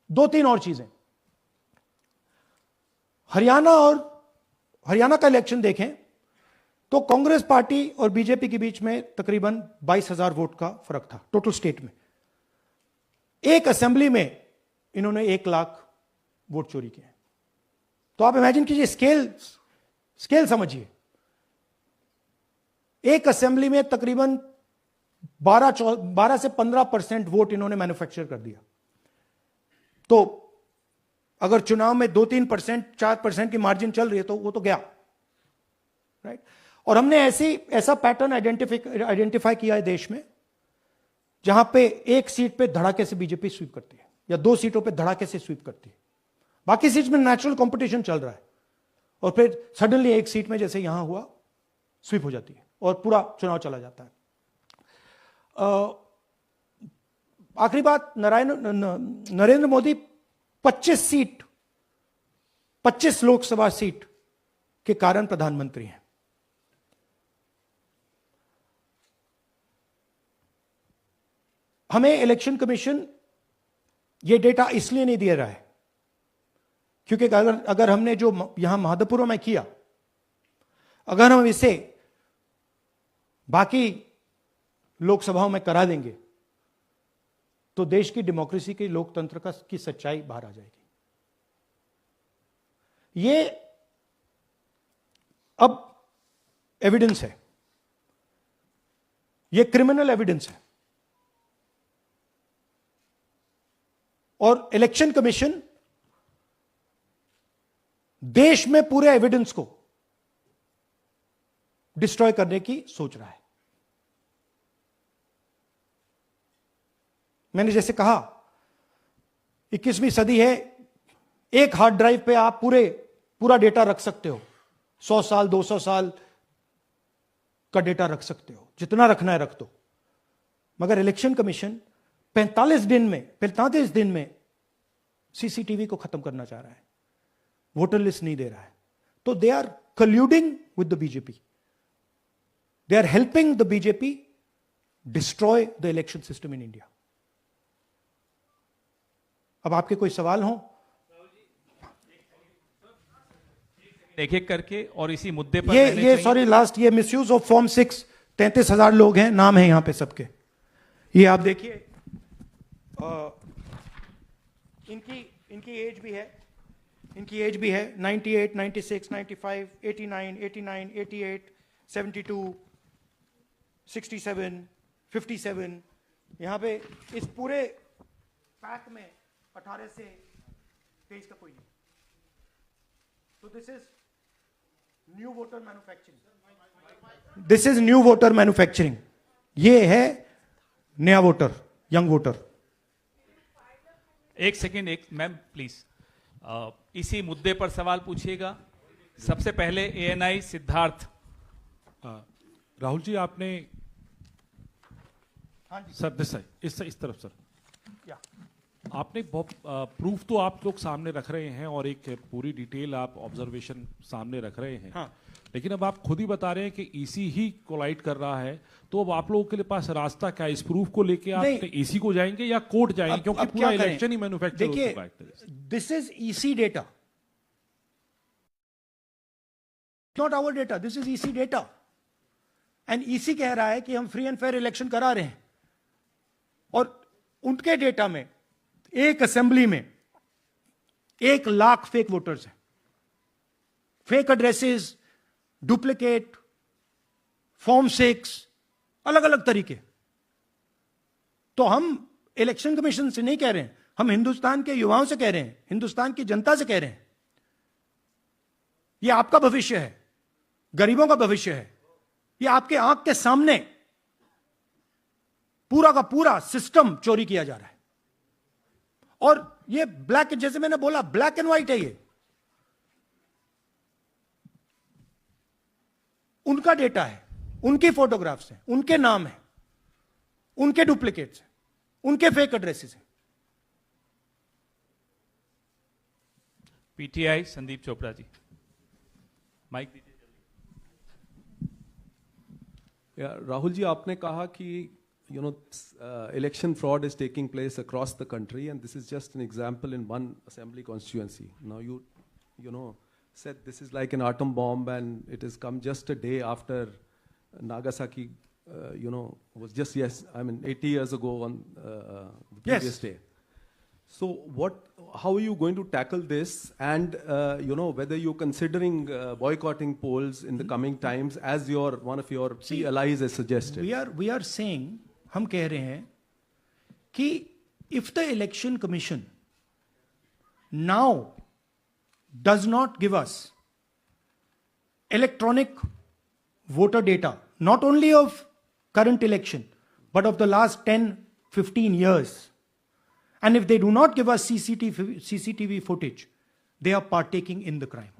दो तीन और चीजें, हरियाणा का इलेक्शन देखें तो कांग्रेस पार्टी और बीजेपी के बीच में तकरीबन 22,000 वोट का फर्क था टोटल स्टेट में। एक असेंबली में इन्होंने 1 लाख वोट चोरी किए। तो आप इमेजिन कीजिए, स्केल समझिए। एक असेंबली में तकरीबन 12 से 15% वोट इन्होंने मैन्युफैक्चर कर दिया। तो अगर चुनाव में 2-3%, 4% की मार्जिन चल रही है तो वो तो गया, राइट। और हमने ऐसा पैटर्न आइडेंटिफाई किया है देश में, जहां पे एक सीट पे धड़ाके से बीजेपी स्वीप करती है या 2 सीटों पे धड़ाके से स्वीप करती है। बाकी सीट में नेचुरल कंपटीशन चल रहा है और फिर सडनली एक सीट में जैसे यहां हुआ स्वीप हो जाती है और पूरा चुनाव चला जाता है। आखिरी बात, नरेंद्र मोदी 25 लोकसभा सीट के कारण प्रधानमंत्री हैं। हमें इलेक्शन कमीशन ये डेटा इसलिए नहीं दे रहा है क्योंकि अगर हमने जो यहां माधवपुर में किया, अगर हम इसे बाकी लोकसभाओं में करा देंगे तो देश की डेमोक्रेसी की, लोकतंत्र की सच्चाई बाहर आ जाएगी। ये अब एविडेंस है, ये क्रिमिनल एविडेंस है। और इलेक्शन कमीशन देश में पूरे एविडेंस को डिस्ट्रॉय करने की सोच रहा है। मैंने जैसे कहा, 21वीं सदी है, एक हार्ड ड्राइव पे आप पूरा डेटा रख सकते हो। 100 साल 200 साल का डेटा रख सकते हो, जितना रखना है रख दो। मगर इलेक्शन कमीशन 45 दिन में सीसीटीवी को खत्म करना चाह रहा है, वोटर लिस्ट नहीं दे रहा है। तो they are colluding with the BJP, they are helping the BJP destroy the election system in India. अब आपके कोई सवाल हो? एक एक करके और इसी मुद्दे पर ये सॉरी लास्ट, ये मिसयूज ऑफ फॉर्म 6, 33,000 लोग हैं, नाम है यहां पे सबके। ये आप देखिए, इनकी एज भी है, 98, 96, 95, 89, 88, 72, 67, 57। यहां पे इस पूरे पैक में 18 से 23 का कोई नहीं। तो this is new voter manufacturing, ये है नया वोटर, यंग वोटर। एक सेकेंड, मैम प्लीज, इसी मुद्दे पर सवाल पूछिएगा। सबसे पहले एएनआई सिद्धार्थ। राहुल जी, आपने, हाँ जी सर दिस इस तरफ सर, क्या आपने बहुत प्रूफ तो आप लोग सामने रख रहे हैं और एक पूरी डिटेल आप ऑब्जर्वेशन सामने रख रहे हैं, हाँ। लेकिन अब आप खुद ही बता रहे हैं कि ईसी ही कोलाइड कर रहा है, तो अब आप लोगों के लिए पास रास्ता क्या है? इस प्रूफ को लेके आप ईसी को जाएंगे या कोर्ट जाएंगे? क्योंकि पूरा इलेक्शन ही मैन्युफैक्चर हो चुका है। This is EC data, not our data, this is EC data. And EC कह रहा है कि हम फ्री एंड फेयर इलेक्शन करा रहे हैं, और उनके डेटा में एक असेंबली में 1 लाख फेक वोटर्स हैं, फेक एड्रेसेस, डुप्लीकेट फॉर्म 6, अलग अलग तरीके। तो हम इलेक्शन कमीशन से नहीं कह रहे हैं, हम हिंदुस्तान के युवाओं से कह रहे हैं, हिंदुस्तान की जनता से कह रहे हैं, यह आपका भविष्य है, गरीबों का भविष्य है। यह आपके आंख के सामने पूरा का पूरा सिस्टम चोरी किया जा रहा है। और ये ब्लैक, जैसे मैंने बोला, ब्लैक एंड व्हाइट है। ये उनका डेटा है, उनकी फोटोग्राफ्स हैं, उनके नाम हैं, उनके डुप्लीकेट्स हैं, उनके फेक एड्रेसेस हैं। पीटीआई संदीप चोपड़ा जी, माइक दीजिए। राहुल जी, आपने कहा कि election fraud is taking place across the country, and this is just an example in one assembly constituency. Now you said this is like an atom bomb, and it has come just a day after Nagasaki, was just 80 years ago on the previous day. So how are you going to tackle this, and whether you're considering boycotting polls in the coming times as one of your key allies has suggested? We are saying, हम कह रहे हैं कि if the election commission now does not give us electronic voter data, not only of current election, but of the last 10-15 years, and if they do not give us CCTV footage, they are partaking in the crime.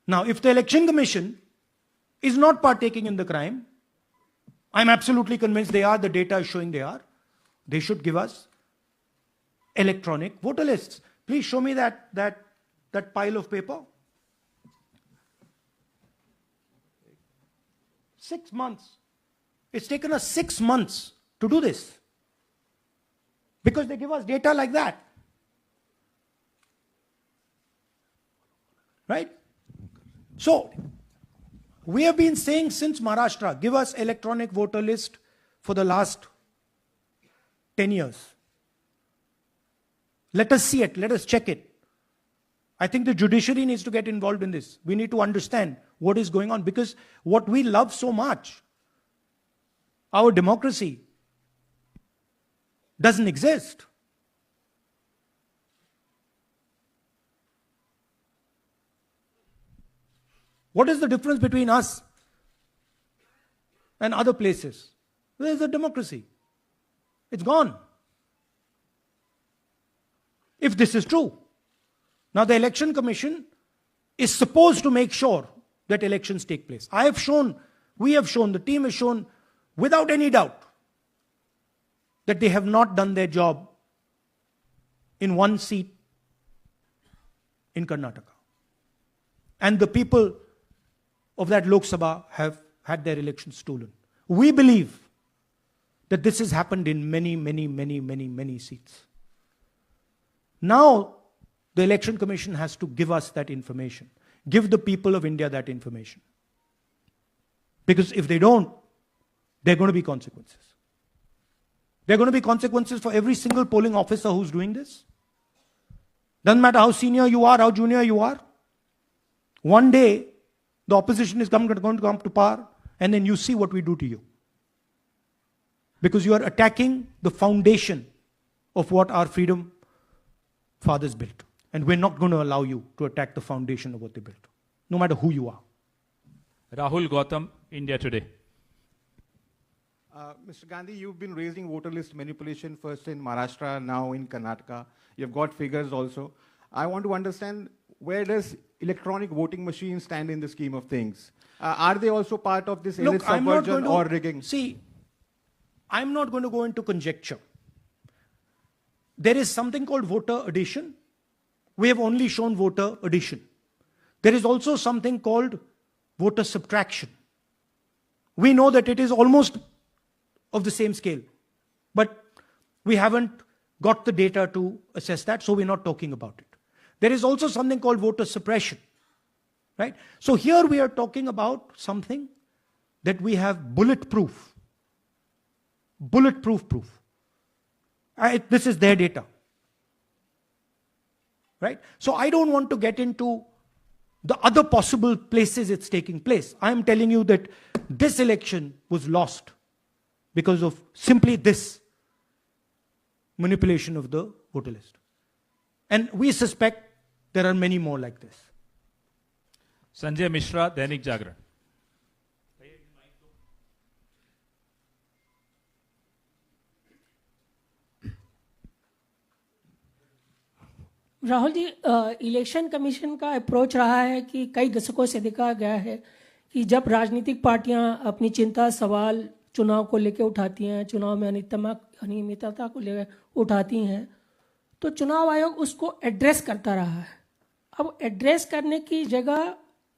Now, if the election commission is not partaking in the crime, I'm absolutely convinced they are, the data is showing they are, they should give us electronic voter lists. Please show me that pile of paper. 6 months. It's taken us 6 months to do this. Because they give us data like that. Right? So, we have been saying since Maharashtra, give us electronic voter list for the last 10 years. Let us see it. Let us check it. I think the judiciary needs to get involved in this. We need to understand what is going on, because what we love so much, our democracy, doesn't exist. What is the difference between us and other places? There is a democracy. It's gone. If this is true. Now the election commission is supposed to make sure that elections take place. We have shown, the team has shown without any doubt that they have not done their job in one seat in Karnataka. And the people of that Lok Sabha have had their elections stolen. We believe that this has happened in many seats. Now, the election commission has to give us that information. Give the people of India that information. Because if they don't, there are going to be consequences. There are going to be consequences for every single polling officer who's doing this. Doesn't matter how senior you are, how junior you are. One day, the opposition is going to come to power, and then you see what we do to you. Because you are attacking the foundation of what our freedom fathers built. And we're not going to allow you to attack the foundation of what they built, no matter who you are. Rahul Gautam, India Today. Mr. Gandhi, you've been raising voter list manipulation first in Maharashtra, now in Karnataka. You've got figures also. I want to understand, where does electronic voting machines stand in the scheme of things? Are they also part of this elite subversion or rigging? See, I'm not going to go into conjecture. There is something called voter addition. We have only shown voter addition. There is also something called voter subtraction. We know that it is almost of the same scale, but we haven't got the data to assess that, so we're not talking about it. There is also something called voter suppression, right? So here we are talking about something that we have bulletproof proof. This is their data, right? So I don't want to get into the other possible places it's taking place. I'm telling you that this election was lost because of simply this manipulation of the voter list. And we suspect there are many more like this. Sanjay Mishra, Dainik Jagran. Rahul ji, election commission का approach रहा है कि कई दशकों से देखा गया है कि जब राजनीतिक पार्टियां अपनी चिंता सवाल चुनाव को लेकर उठाती हैं, चुनाव में अनियमितता को लेकर उठाती हैं, तो चुनाव आयोग उसको एड्रेस करता रहा है। अब एड्रेस करने की जगह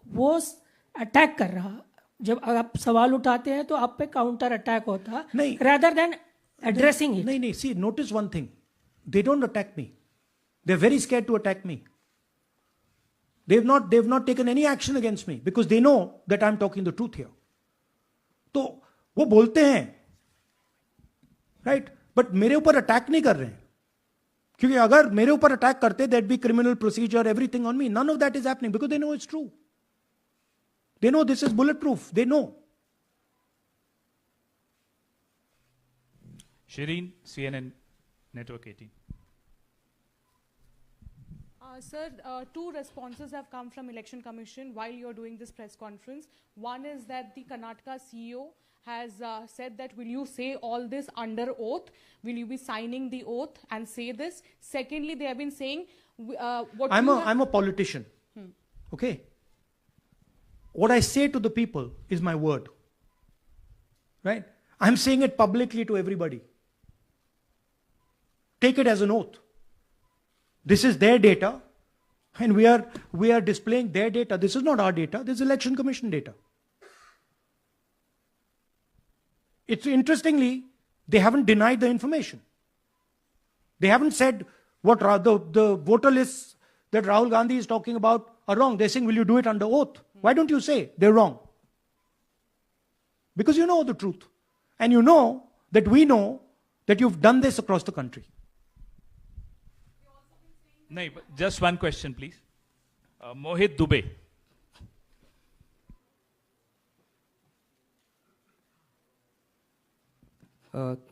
वो अटैक कर रहा, जब आप सवाल उठाते हैं तो आप पे काउंटर अटैक होता है, नहीं। rather than addressing it. नहीं, see, notice one thing. They don't attack me. They're very scared to attack me. They've not taken any action against me because they know that I'm talking the truth here. तो वो बोलते हैं, right? But मेरे ऊपर attack नहीं कर रहे हैं, क्योंकि अगर मेरे ऊपर अटैक करते, there'd be criminal procedure, everything on me. None of that is happening because they know it's true. They know this is bulletproof. They know. Shireen, CNN Network 18. Sir, two responses have come from Election Commission while you're doing this press conference. One is that the Karnataka CEO has said that will you say all this under oath? Will you be signing the oath and say this? Secondly, they have been saying what I'm a politician. Okay? What I say to the people is my word. Right? I'm saying it publicly to everybody. Take it as an oath. This is their data, and we are displaying their data. This is not our data. This is Election Commission data. It's interestingly, they haven't denied the information. They haven't said what the voter lists that Rahul Gandhi is talking about are wrong. They're saying, will you do it under oath? Why don't you say they're wrong? Because you know the truth. And you know that we know that you've done this across the country. No, just one question, please. Mohit Dubey.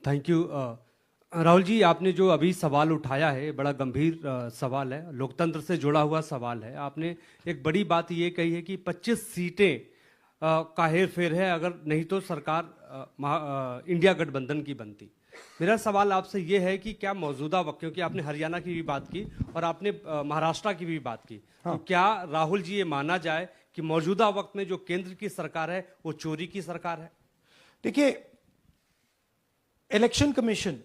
Thank you Rahul ji, आपने जो अभी सवाल उठाया है बड़ा गंभीर सवाल है, लोकतंत्र से जुड़ा हुआ सवाल है। आपने एक बड़ी बात ये कही है कि 25 सीटें का हेर फेर है, अगर नहीं तो सरकार इंडिया गठबंधन की बनती। मेरा सवाल आपसे ये है कि क्या मौजूदा वक्त, क्योंकि आपने हरियाणा की भी बात की और आपने महाराष्ट्र की भी बात की, तो क्या राहुल जी ये माना जाए कि मौजूदा वक्त में जो केंद्र की सरकार है वो चोरी की सरकार है? देखिए, Election Commission,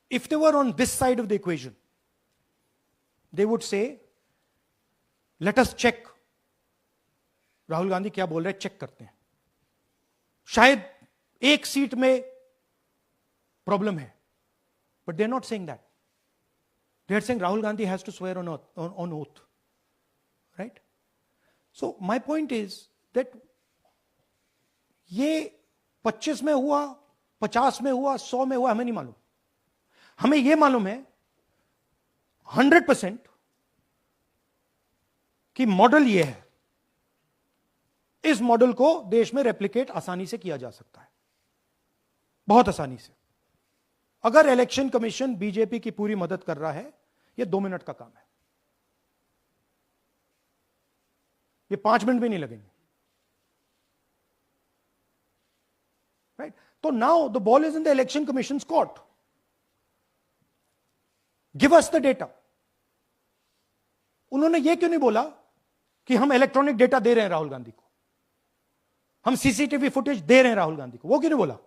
if they were on this side of the equation, they would say, let us check. Rahul Gandhi क्या बोल रहे हैं, चेक करते हैं। शायद एक सीट में प्रॉब्लम है, but they're not saying that. They're saying Rahul Gandhi has to swear on oath. Right? So my point is that ये 25 में हुआ, 50 में हुआ, 100 में हुआ, हमें नहीं मालूम। हमें यह मालूम है 100% कि मॉडल यह है। इस मॉडल को देश में रेप्लिकेट आसानी से किया जा सकता है, बहुत आसानी से। अगर इलेक्शन कमीशन बीजेपी की पूरी मदद कर रहा है, यह 2 मिनट का काम है, ये 5 मिनट भी नहीं लगेंगे। Right? So now the ball is in the Election Commission's court. Give us the data. उन्होंने ये क्यों नहीं बोला कि हम इलेक्ट्रॉनिक डेटा दे रहे हैं राहुल गांधी को, हम सीसीटीवी फुटेज दे रहे हैं राहुल गांधी को? वो क्यों नहीं बोला?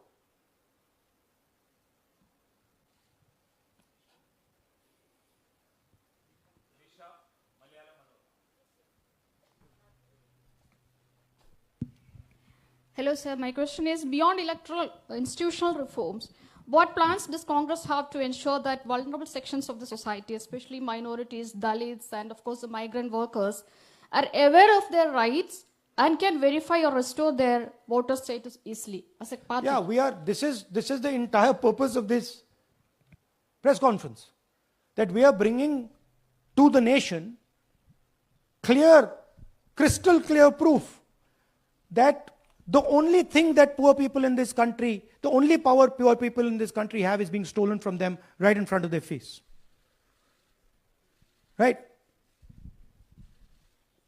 Hello, sir. My question is, beyond electoral institutional reforms, what plans does Congress have to ensure that vulnerable sections of the society, especially minorities, Dalits, and of course the migrant workers, are aware of their rights and can verify or restore their voter status easily as a party? Yeah, this is the entire purpose of this press conference, that we are bringing to the nation crystal clear proof that the only thing that poor people in this country, the only power poor people in this country have is being stolen from them right in front of their face. Right?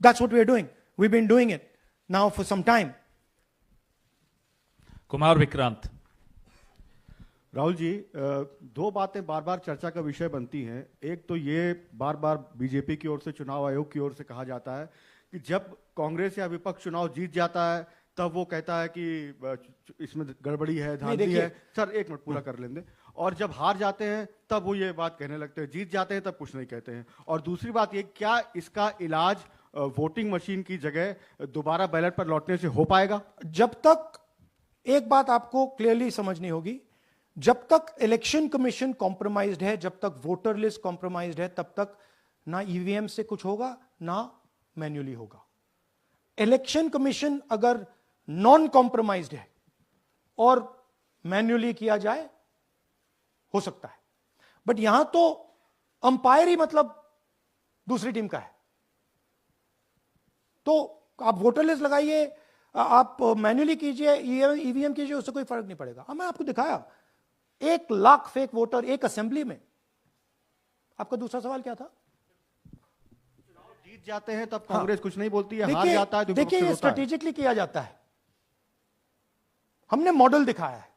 That's what we're doing. We've been doing it now for some time. Kumar Vikrant. Rahul ji, दो बातें बार बार चर्चा का विषय बनती हैं। एक तो ये बार बार बीजेपी की ओर से, चुनाव आयोग की ओर से कहा जाता है कि जब कांग्रेस या विपक्ष चुनाव जीत जाता है तब वो कहता है कि इसमें गड़बड़ी है, धांधली है। सर एक मिनट पूरा कर लेंगे। और जब हार जाते हैं तब वो ये बात कहने लगते हैं, जीत जाते हैं तब कुछ नहीं कहते हैं। और दूसरी बात ये, क्या इसका इलाज वोटिंग मशीन की जगह दोबारा बैलेट पर लौटने से हो पाएगा? जब तक, एक बात आपको क्लियरली समझनी होगी, जब तक इलेक्शन कमीशन कॉम्प्रोमाइज्ड है, जब तक वोटर लिस्ट कॉम्प्रोमाइज्ड है, तब तक ना ईवीएम से कुछ होगा ना मैन्युअली होगा। इलेक्शन कमीशन अगर नॉन कॉम्प्रोमाइज्ड है और मैन्युअली किया जाए, हो सकता है, बट यहां तो अंपायर ही मतलब दूसरी टीम का है। तो आप वोटर लिस्ट लगाइए, आप मैन्युअली कीजिए, ईवीएम कीजिए, उससे कोई फर्क नहीं पड़ेगा। अब मैं आपको दिखाया 1 लाख फेक वोटर एक असेंबली में। आपका दूसरा सवाल क्या था? जीत जाते हैं तब कांग्रेस कुछ नहीं बोलती है, हार जाता है तो देखिए, ये स्ट्रेटेजिकली किया जाता है। हमने मॉडल दिखाया है।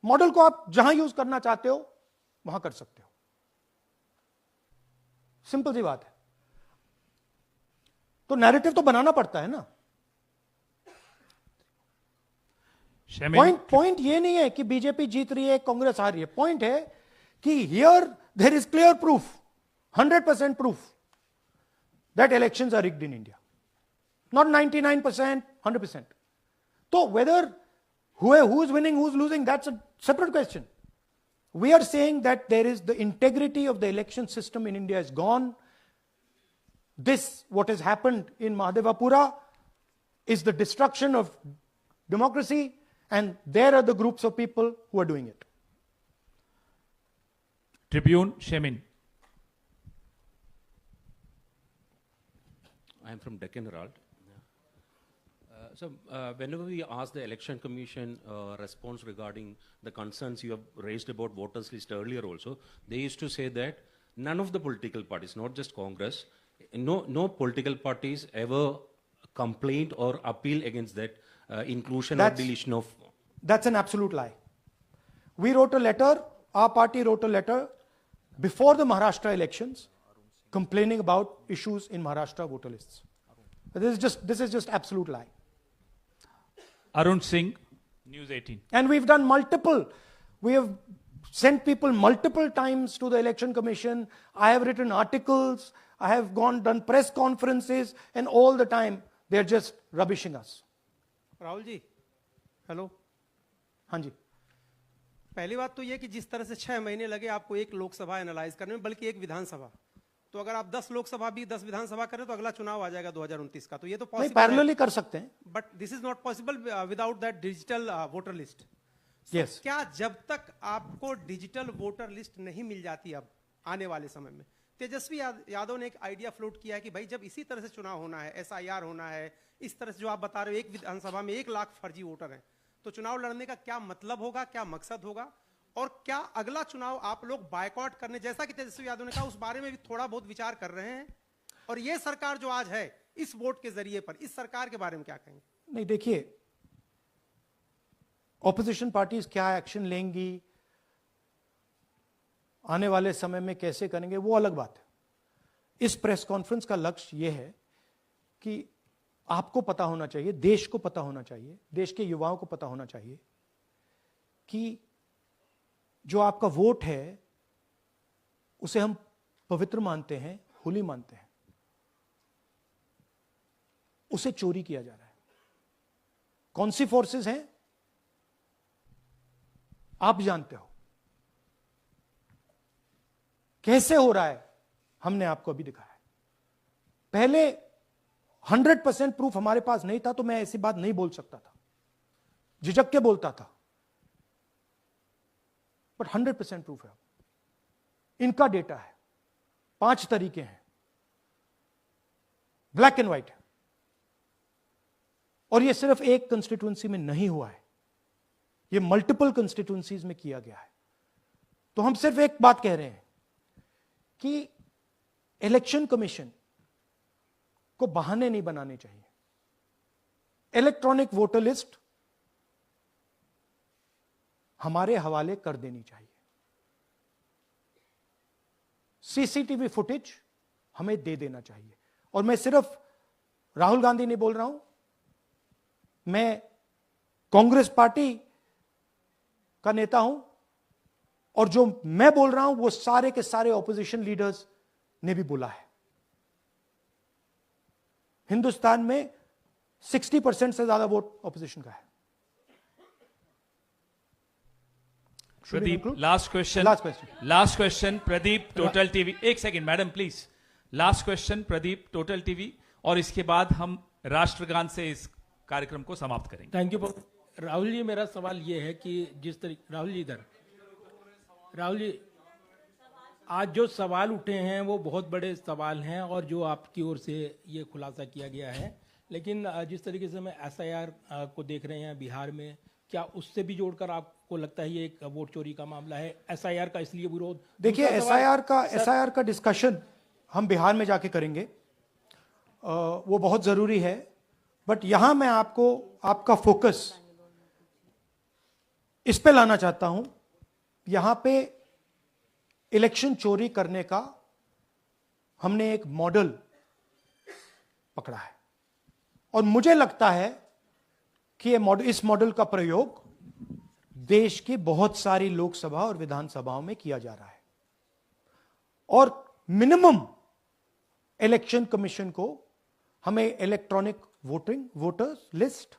मॉडल को आप जहां यूज करना चाहते हो वहां कर सकते हो, सिंपल सी बात है। तो नैरेटिव तो बनाना पड़ता है ना। पॉइंट ये नहीं है कि बीजेपी जीत रही है, कांग्रेस हार रही है। पॉइंट है कि here there is clear proof, 100% proof that elections are rigged in India. Not 99%, 100%. So whether who is winning, who's losing, that's a separate question. We are saying that there is the integrity of the election system in India is gone. This, what has happened in Mahadevapura, is the destruction of democracy, and there are the groups of people who are doing it. Tribune, Shemin. I am from Deccan Herald. Whenever we ask the Election Commission response regarding the concerns you have raised about voters list earlier also, they used to say that none of the political parties, not just Congress, no political parties ever complained or appealed against that inclusion or deletion of... That's an absolute lie. We wrote a letter, our party wrote a letter before the Maharashtra elections complaining about issues in Maharashtra voter lists. This is just absolute lie. Arun Singh, News 18. And we've done we have sent people multiple times to the election commission. I have written articles, I have done press conferences, and all the time they're just rubbishing us. Rahul ji, hello. हाँ जी। पहली बात तो ये कि जिस तरह से 6 महीने लगे आपको एक लोकसभा एनालाइज करने में, बल्कि एक विधानसभा, तो अगर आप 10 लोकसभा भी 10 विधानसभा करें तो अगला चुनाव आ जाएगा 2029 का। तो ये तो पॉसिबल पैरेलली कर सकते हैं, but this is not possible without that digital voter list. Yes. क्या जब तक आपको डिजिटल वोटर लिस्ट नहीं मिल जाती अब आने वाले समय में, तेजस्वी यादव ने एक आइडिया फ्लोट किया है कि भाई जब इसी तरह से चुनाव होना है, SIR होना है, इस तरह से जो आप बता रहे हो एक विधानसभा में 1 लाख फर्जी वोटर हैं, तो चुनाव लड़ने का क्या मतलब होगा, क्या मकसद होगा, और क्या अगला चुनाव आप लोग बायकॉट करने, जैसा कि तेजस्वी यादव ने कहा, उस बारे में भी थोड़ा बहुत विचार कर रहे हैं? और ये सरकार जो आज है इस वोट के जरिए पर, इस सरकार के बारे में क्या कहेंगे? नहीं, देखिए, ऑपोजिशन पार्टीज क्या एक्शन लेंगी, आने वाले समय में कैसे करेंगे, वो अलग बात है। इस प्रेस कॉन्फ्रेंस का लक्ष्य यह है कि आपको पता होना चाहिए, देश को पता होना चाहिए, देश के युवाओं को पता होना चाहिए कि जो आपका वोट है उसे हम पवित्र मानते हैं, होली मानते हैं, उसे चोरी किया जा रहा है। कौन सी फोर्सेस हैं आप जानते हो, कैसे हो रहा है हमने आपको अभी दिखाया है। पहले 100% प्रूफ हमारे पास नहीं था तो मैं ऐसी बात नहीं बोल सकता था, झिझक के बोलता था, बट 100% प्रूफ है। इनका डेटा है, 5 तरीके हैं, ब्लैक एंड व्हाइट है, और यह सिर्फ एक कंस्टिट्यूएंसी में नहीं हुआ है, यह मल्टीपल कंस्टिट्यूएंसीज में किया गया है। तो हम सिर्फ एक बात कह रहे हैं कि इलेक्शन कमीशन को बहाने नहीं बनाने चाहिए। इलेक्ट्रॉनिक वोटर लिस्ट हमारे हवाले कर देनी चाहिए। सीसीटीवी फुटेज हमें दे देना चाहिए। और मैं सिर्फ राहुल गांधी नहीं बोल रहा हूं, मैं कांग्रेस पार्टी का नेता हूं, और जो मैं बोल रहा हूं वो सारे के सारे ऑपोजिशन लीडर्स ने भी बोला है। हिंदुस्तान में 60% से ज्यादा वोट ऑपोजिशन का है। Pradeep, last question Pradeep, total TV. एक second madam please, last question Pradeep, total TV, और इसके बाद हम राष्ट्रगान से इस कार्यक्रम को समाप्त करेंगे। थैंक यू राहुल जी। मेरा सवाल ये है कि जिस तरीके राहुल जी आज जो सवाल उठे हैं वो बहुत बड़े सवाल हैं और जो आपकी ओर से ये खुलासा किया गया है, लेकिन जिस तरीके से मैं SIR को देख रहे हैं बिहार में, क्या उससे भी जोड़कर आपको लगता है ये एक वोट चोरी का मामला है? SIR का इसलिए विरोध, देखिए SIR का डिस्कशन हम बिहार में जाके करेंगे, वो बहुत जरूरी है। बट यहां मैं आपका फोकस इस पे लाना चाहता हूं। यहां पे इलेक्शन चोरी करने का हमने एक मॉडल पकड़ा है और मुझे लगता है कि इस मॉडल का प्रयोग देश की बहुत सारी लोकसभा और विधानसभाओं में किया जा रहा है। और मिनिमम इलेक्शन कमीशन को हमें इलेक्ट्रॉनिक वोटर्स लिस्ट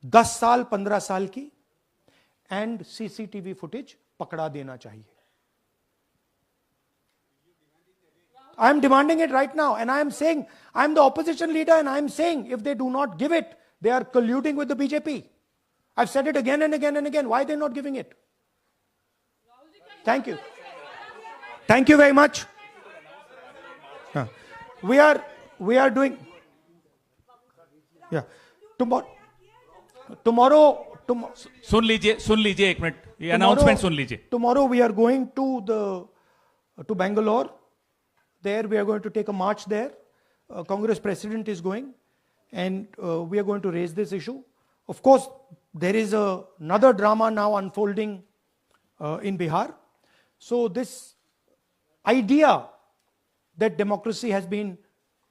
10 साल 15 साल की एंड CCTV फुटेज पकड़ा देना चाहिए। I am demanding it right now, and I am saying, I am the opposition leader, and I am saying, if they do not give it, they are colluding with the BJP. I've said it again and again and again. Why are they not giving it? Thank you. Thank you very much. We are doing. Yeah. Tomorrow. सुन लीजिए एक minute, ये announcement सुन लीजिए। Tomorrow we are going to Bangalore. There we are going to take a march there. Congress president is going, and we are going to raise this issue. Of course, there is another drama now unfolding in Bihar. So this idea that democracy has been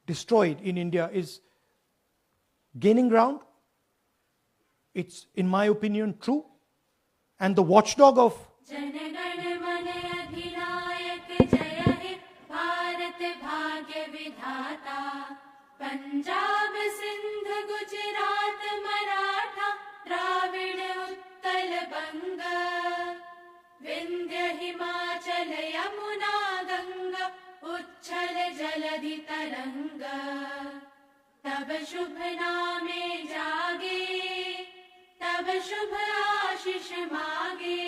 destroyed in India is gaining ground. It's, in my opinion, true. And the watchdog of Punjab Sindh Gujarat Maratha Dravida Utkal बंग विंध्य हिमाचल यमुना गंगा उच्छल जलधि तरंग तब शुभ नामे जागे तब शुभ आशीष मागे।